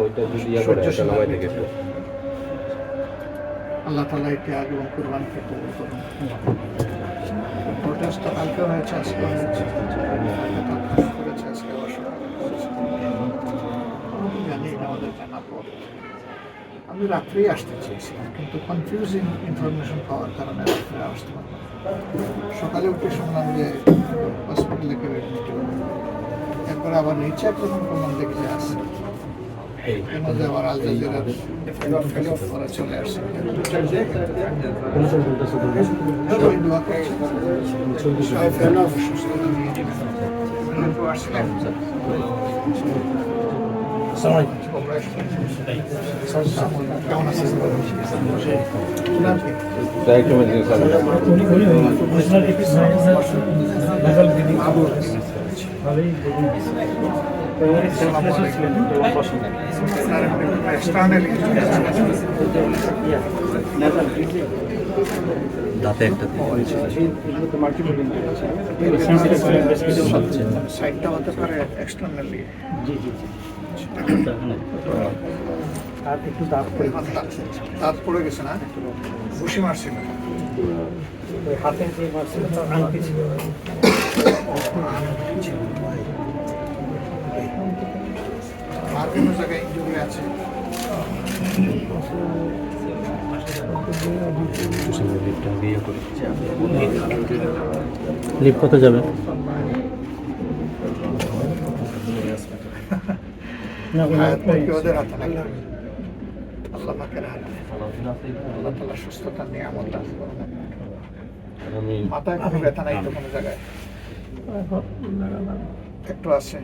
ওইটা যদি ইয়া করে এটা নামাই থেকে একটু আল্লাহ তাআলা ত্যাগ এবং কুরবানিকে কবুল করুন। প্রোটেস্ট তো কালকে হয়েছে, আজকে হয়েছে, করেছে আজকে জানি এটা আমাদের জানা পর। আমি রাত্রেই আসতে চেয়েছিলাম, কিন্তু কনফিউজিং ইনফরমেশন পাওয়ার কারণে রাত্রে আসতে পারলাম। সকালে উঠে শুনলাম যে হসপিটালে কেউ অ্যাডমিট হলো, এরপরে আবার নিচে প্রথম প্রমাণ দেখে যে আসছে এর মধ্যে আবার আল জাজিরার ওরা চলে আসছে। সবাই দোয়া করছে, সবাই ফেলো সুস্থতা নিয়ে নেবেন। আসছিলেন কেমন আছেন? দাঁতে একটা সাইডটা হতে পারে এক্সটার্নালি। আর একটু দাঁত পড়ে গেছে না, ঘুষি মারছিল হাতে যে মারছিল তার আংটি ছিল। আর কোনো জায়গায় ইনজুরি আছে? লিপ কত যাবে? ওদের হাতে নাকি আল্লাহ পাকের হাতে। আল্লাহ তাআলা সুস্থতা নিয়ামত দান করুন। মাথায় কোনো ব্যথা নাই তো কোনো জায়গায়? একটু আছে।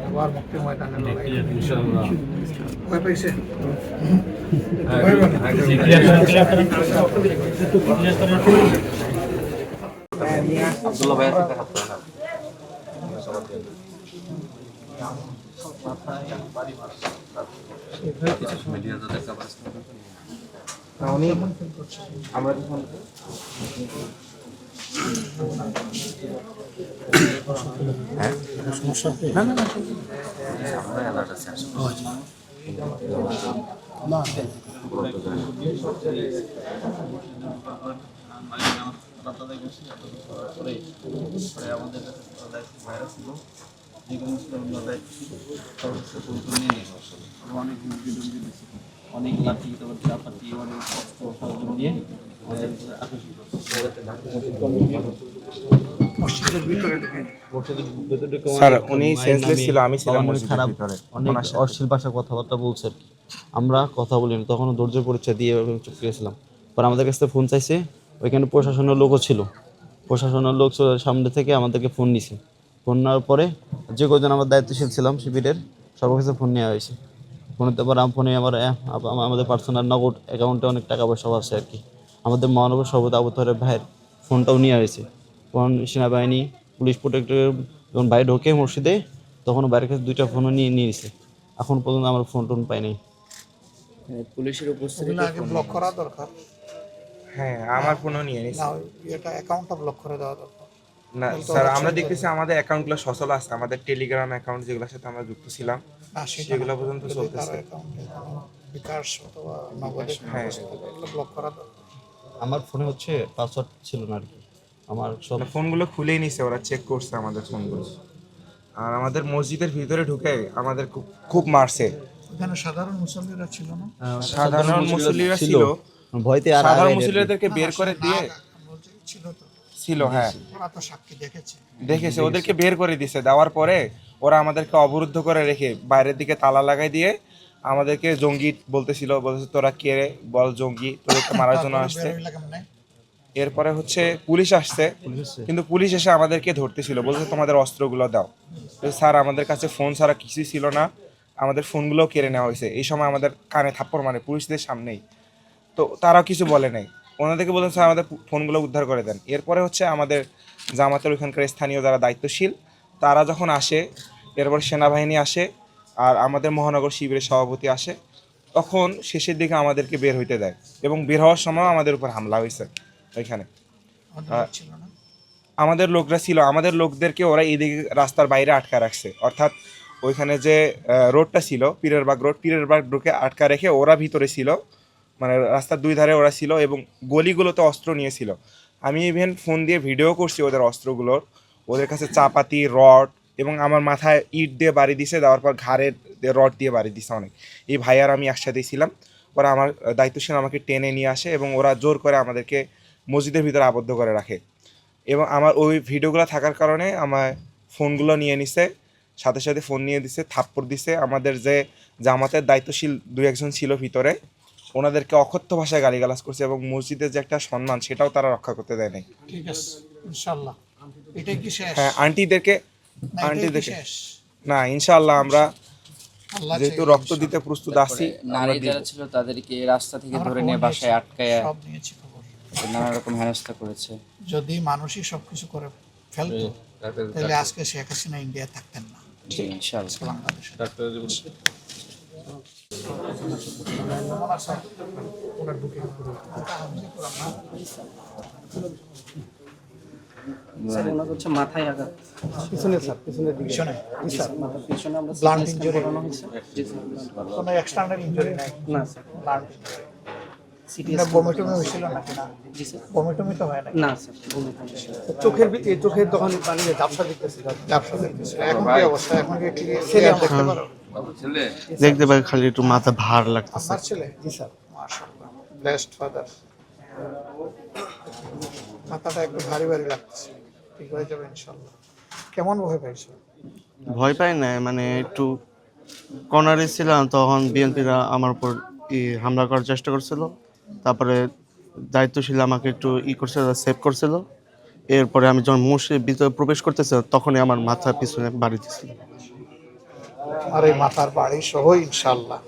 আবার মুক্তি ময়দানে লড়াই। ভয় পাইছে? আব্দুল্লাহ ভাইয়ের সাথে হাত ধরে না। আমরা যখন সমস্যা না না না আমরা অ্যালার্ট আছে না অনেক লাঠি চাপাতি অনেক কষ্ট সরঞ্জাম দিয়ে স্যার উনি সেন্সলেস ছিল, আমি ছিলাম মসজিদের খারাপ ভিতরে। অনেক অশ্লীল ভাষায় কথাবার্তা বলছে আর কি। আমরা কথা বলিনি, তখন ধৈর্য পরিচয় দিয়ে চুপ করেছিলাম। পরে আমাদের কাছ থেকে ফোন চাইছে, ওইখানে প্রশাসনের লোকও ছিল। প্রশাসনের লোক সামনে থেকে আমাদেরকে ফোন নিছে। ফোন নেওয়ার পরে যে কজন আমরা দায়িত্বশীল ছিলাম শিবিরের সবার কাছে ফোন নেওয়া হয়েছে। ফোনেতে পরে ফোনে আমাদের পার্সোনাল নগদ অ্যাকাউন্টে অনেক টাকা পয়সাও আছে আর কি। আমাদের মহানগর সভাপতি আবু তাহের ভাইয়ের ফোনটাও নেওয়া হয়েছে। ফোন সেনাবাহিনী পুলিশ প্রোটেক্টর যখন বাইরে ঢোকে মসজিদে, তখন বাইরের কাছে 2টা ফোনও নিয়ে নিয়েছে। এখন পর্যন্ত আমার ফোন টোন পাই নাই। পুলিশের উপস্থিতি আগে ব্লক করা দরকার। হ্যাঁ, আমার ফোনও নিয়ে নিছে। না, এটা অ্যাকাউন্টটা ব্লক করে দেওয়া দরকার। না স্যার, আমরা দেখতেছি আমাদের অ্যাকাউন্টগুলো সচল আছে। আমাদের টেলিগ্রাম অ্যাকাউন্ট যেগুলোর সাথে আমরা যুক্ত ছিলাম সেগুলো পর্যন্ত চলতেছে। বিকাশ অথবা নগদে ব্লক করা দরকার। আমার ফোনে হচ্ছে পাসওয়ার্ড ছিল না আর কি। আমার সব ফোনগুলো খুলেই নিছে, ওরা চেক করছে আমাদের ফোনগুলো। আর আমাদের মসজিদের ভিতরে ঢুকে আমাদের খুব মারছে। এখানে সাধারণ মুসল্লিরা ছিল না? সাধারণ মুসল্লিরা ছিল, ভয়তে আর সাধারণ মুসল্লিদেরকে বের করে দিয়ে ছিল তো, ছিল। হ্যাঁ, ওরা তো সাক্ষী দেখেছে, ওদেরকে বের করে দিছে। দেওয়ার পরে ওরা আমাদেরকে অবরুদ্ধ করে রেখে বাইরের দিকে তালা লাগাই দিয়ে আমাদেরকে জঙ্গি বলতেছিল। তোরা কে রে, বল জঙ্গি, তোদেরকে মারার জন্য আসছে। এরপরে হচ্ছে পুলিশ আসছে, কিন্তু পুলিশ এসে আমাদেরকে ধরতেছিল, বলছে তোমাদের অস্ত্রগুলো দাও। স্যার আমাদের কাছে ফোন ছাড়া কিছুই ছিল না, আমাদের ফোনগুলোও কেড়ে নেওয়া হয়েছে। এই সময় আমাদের কানে থাপ্পড় মারে পুলিশদের সামনেই। তো তারাও কিছু বলে নাই, ওনাদেরকে বলছেন স্যার আমাদের ফোনগুলো উদ্ধার করে দেন। এরপরে হচ্ছে আমাদের জামাতের ওইখানকার স্থানীয় যারা দায়িত্বশীল তারা যখন আসে, এরপর সেনাবাহিনী আসে, আর আমাদের মহানগর শিবিরের সভাপতি আসে, তখন শেষের দিকে আমাদেরকে বের হইতে দেয় এবং বের হওয়ার সময় আমাদের উপর হামলা হয়েছে ওইখানে। ছিল না আমাদের লোকরা ছিল, আমাদের লোকদেরকে ওরা এইদিকে রাস্তার বাইরে আটকা রাখছে, অর্থাৎ ওইখানে যে রোডটা ছিল পীরেরবাগ রোডকে আটকা রেখে ওরা ভিতরে ছিল, মানে রাস্তার দুই ধারে ওরা ছিল এবং গলিগুলোতে অস্ত্র নিয়েছিল। আমি ইভেন ফোন দিয়ে ভিডিও করছি ওদের অস্ত্রগুলোর, ওদের কাছে চাপাতি, রড এবং আমার মাথায় ইট দিয়ে বাড়ি দিছে, দেওয়ার পর ঘাড়ের রড দিয়ে বাড়ি দিছে অনেক। এই ভাই আর আমি একসাথেই ছিলাম। ওরা আমার দায়িত্বশীল আমাকে টেনে নিয়ে আসে এবং ওরা জোর করে আমাদেরকে মসজিদের ভিতরে আবদ্ধ করে রাখে এবং আমার ওই ভিডিওগুলো থাকার কারণে আমার ফোনগুলো নিয়ে নিছে, সাথে সাথে ফোন নিয়ে দিছে, থাপ্পড় দিছে। আমাদের যে জামাতের দায়িত্বশীল 2-1 ছিল ভিতরে, ওনাদেরকে অকথ্য ভাষায় গালিগালাজ করছে এবং মসজিদের যে একটা সম্মান সেটাও তারা রক্ষা করতে দেয় নাই। ঠিক আছে ইনশাআল্লাহ এটাই কি শেষ? হ্যাঁ, না, এটাই কি আন্টিদেরকে শেষ? না, ইনশাআল্লাহ আমরা আল্লাহ যেহেতু চাইলে রক্ত দিতে প্রস্তুত আছি, নারী যারা ছিল তাদেরকে রাস্তা থেকে আমরা ধরে খবর নিয়ে বাসায় নিয়েছি, আটকায় সব নিয়েছি খবর। নানা রকম হেনস্থা করেছে। যদি মানুষই সবকিছু করে ফেলতো তাহলে আজকে শেখ হাসিনা ইন্ডিয়া থাকতেন না, জি ইনশাআল্লাহ। বাংলাদেশে। মাথায় আঘাত, পিছনে ব্লান্ট ইনজুরি, কোনো এক্সটার্নাল ইনজুরি নাই, না স্যার, ব্লান্ট ইনজুরি। বমিটমি হয়েছিল নাকি? না, বমিটমি তো হয় না। না স্যার, চোখের তখন পানি ঝাপসা দিতেছিল। এখন কি অবস্থা? এখন কি ক্লিয়ার দেখতে পারো? দেখতে পাই খালি একটু মাথা ভার লাগতেছে। আপনার ছেলে? জি স্যার। মাশাআল্লাহ, ব্লেসড ফাদার। মাথাটা একটু ভারী ভারী লাগছে, ঠিক হয়ে যাবে ইনশাআল্লাহ। কেমন ভয় পাইছো? ভয় পাই না, মানে একটু কর্নারে ছিলাম তখন বিএনপিরা আমার উপর হামলা করার চেষ্টা করছিল, তারপরে দায়িত্বশীল আমাকে একটু করছিল, সেভ করছিল। এরপরে আমি যখন মসজিদের ভিতরে প্রবেশ করতেছিলাম তখনই আমার মাথা পিছনে বাড়ি দিয়েছিল। আর এই মাথার বাড়ি সহ ইনশাআল্লাহ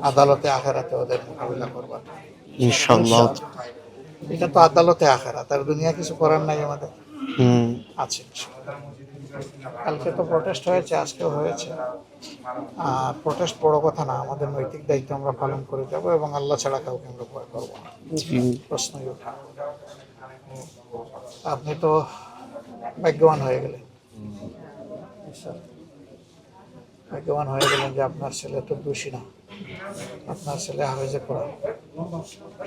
আদালতে আখেরাতে ওদের মোকাবিলা করবা ইনশাআল্লাহ। এটা তো আদালতে আখেরাত, আর দুনিয়া কিছু করার নাই আমাদের। আছে ইনশাআল্লাহ। কালকে তো প্রটেস্ট হয়েছে, আজকেও হয়েছে। আর প্রটেস্ট বড় কথা না, আমাদের নৈতিক দায়িত্ব আমরা পালন করে যাব এবং আল্লাহ ছাড়া কাউকে আমরা ভয় করবো না, প্রশ্নই ওঠা। আপনি তো ভাগ্যবান হয়ে গেলেন, ভাগ্যবান হয়ে গেলেন যে আপনার ছেলে তো দোষী না, আপনার ছেলে হাফেজে কোরআন।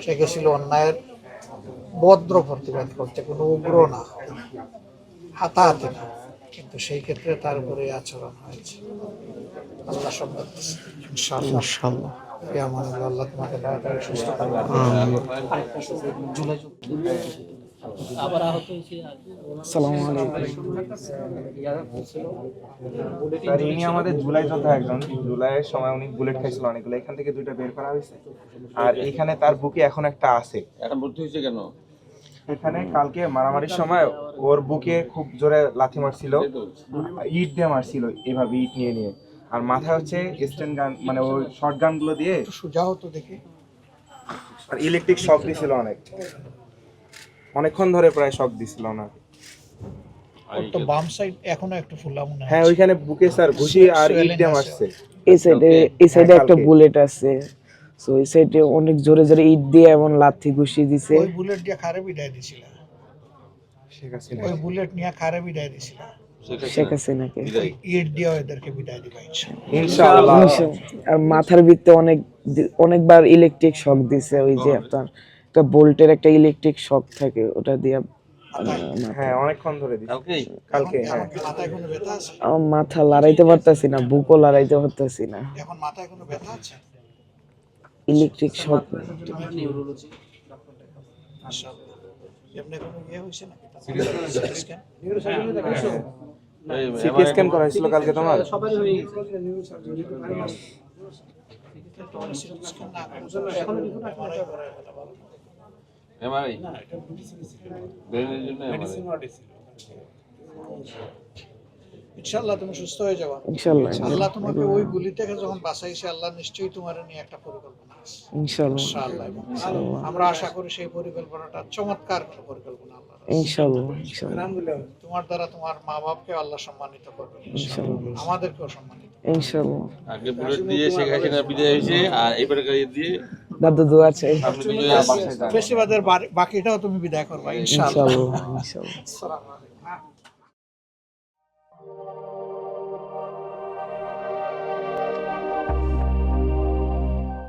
সে গেছিল অন্যায়ের ভদ্র প্রতিবাদ করতে, কোনো উগ্র না, হাতাহাতি না, কিন্তু সেই ক্ষেত্রে তার উপরে আচরণ হয়েছে। আল্লাহ সব দেখতেছে ইনশাআল্লাহ। ইনশাআল্লাহ। আল্লাহ তোমাকে তাড়াতাড়ি সুস্থ করবে। স্যার, ইনি আমাদের জুলাই যোদ্ধা একজন। জুলাইয়ের সময় উনি বুলেট খাইছিল অনেকগুলো, এখান থেকে 2টা বের করা হয়েছে। আর এইখানে তার বুকে এখন একটা আছে। এখন ভর্তি হয়েছে কেন? এখানে কালকে মারামারির সময় ওর বুকে খুব জোরে লাথি মারছিল, ইট দিয়ে মারছিল, এভাবে ইট নিয়ে নিয়ে। আর মাথায় হচ্ছে স্টেন গান, মানে ওই শর্ট গানগুলো দিয়ে, একটু সোজা হতো দেখি। আর ইলেকট্রিক শক দিছিল অনেকক্ষণ ধরে প্রায় শক দিছিল ওনাকে। ওর তো বাম সাইড এখনো একটু ফুলা মনে হয়। হ্যাঁ, ওইখানে বুকে স্যার ঘুষি আর ইট দিয়ে মারছে। এই সাইডে একটা বুলেট আছে, সো এই সাইডে অনেক জোরে জোরে ইট দিয়ে এমন লাথি ঘুষি দিছে। ওই বুলেট দিয়ে খারে বিদায় দিছিল, ঠিক আছে, ওই বুলেট নিয়ে খারে বিদায় দিছিল। শেখ হাসিনাকে ওই ইট দিয়ে ওদেরকে বিদায় দিবা ইনশাআল্লাহ। আর মাথার ভিতরে অনেকবার ইলেকট্রিক শক দিছে। ওই যে আপনার একটা বোল্টের একটা ইলেকট্রিক শক থাকে, ওটা দিয়ে হ্যাঁ, অনেকক্ষণ ধরে দিছে কালকে। হ্যাঁ, মাথায় কোনো ব্যথা আছে? আমার মাথা লড়াইতে পারতাছি না, বুকও লড়াইতে পারতাছি না। এখন মাথায় কোনো ব্যথা আছে? Electric shock. তুমি নিউরোলজি ডক্টর দেখাও মাশাআল্লাহ। এমনি কোনো ইয়ে হইছে নাকি? সিটি স্ক্যান করা হয়েছিল কালকে তোমার? সবারই হয়ে গেছে নিউরোসার্জারি তো ভালো। এমআরআই ব্রেনের জন্য ইনশাআল্লাহ তুমি সুস্থ হয়ে যাবা ইনশাআল্লাহ। আল্লাহ তোমাকে ওই গুলি থেকে যখন বাঁচাইছে, আল্লাহ নিশ্চয়ই তোমার নিয়ে একটা পরিকল্পনা আছে ইনশাআল্লাহ। ইনশাআল্লাহ। আমরা আশা করি সেই পরিকল্পনাটা চমৎকার কোনো পরিকল্পনা আল্লাহ। ইনশাআল্লাহ। তোমার দ্বারা তোমার মা বাপকে আল্লাহ সম্মানিত করবে, ইনশাআল্লাহ আমাদেরকেও সম্মানিত করবে। ইনশাল্লাহ। আগে বুলেট দিয়ে শেখ হাসিনা বিদায় হয়েছে, আর এইবারে গাড়ি দিয়ে দাদু দোয়া চাই। আপনি বিজয় বাসায় যান। ফেসিবাদের বাকিটাও তুমি বিদায় করবা ইনশাআল্লাহ। ইনশাল্লাহ ইনশাল্লাহ। আসসালামু আলাইকুম।